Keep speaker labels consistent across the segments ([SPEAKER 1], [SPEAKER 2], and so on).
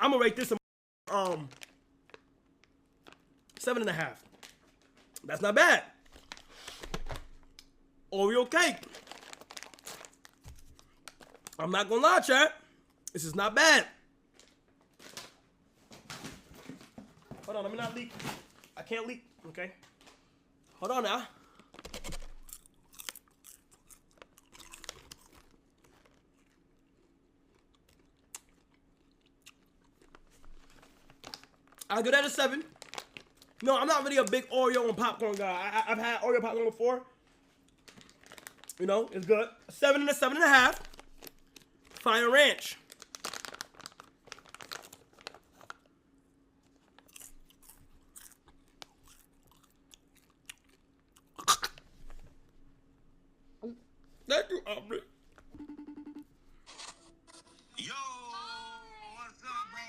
[SPEAKER 1] I'm gonna rate this a 7.5. That's not bad. Oreo cake. I'm not gonna lie, chat. This is not bad. Hold on, let me not leak. I can't leak, okay? Hold on now. I'll give that a 7. No, I'm not really a big Oreo and popcorn guy. I've had Oreo popcorn before. You know, it's good. A 7 and a 7.5. Fire Ranch. Thank you, Aubrey.
[SPEAKER 2] Yo, what's up, bro?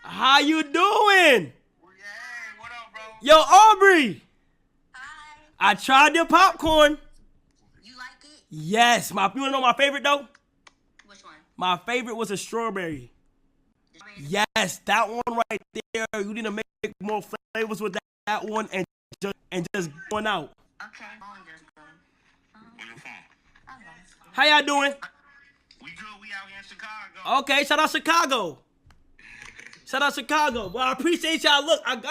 [SPEAKER 1] How you doing?
[SPEAKER 2] Hey, what up, bro?
[SPEAKER 1] Yo, Aubrey.
[SPEAKER 3] Hi.
[SPEAKER 1] I tried your popcorn.
[SPEAKER 3] You like it?
[SPEAKER 1] Yes. You wanna know my favorite though?
[SPEAKER 3] Which one?
[SPEAKER 1] My favorite was a strawberry. Yes, that one right there. You need to make more flavors with that one and just going out.
[SPEAKER 3] Okay.
[SPEAKER 2] Where you from?
[SPEAKER 1] How y'all doing?
[SPEAKER 2] We good. We out here in Chicago.
[SPEAKER 1] Okay, shout out Chicago. Shout out Chicago. Well, I appreciate y'all. Look, I got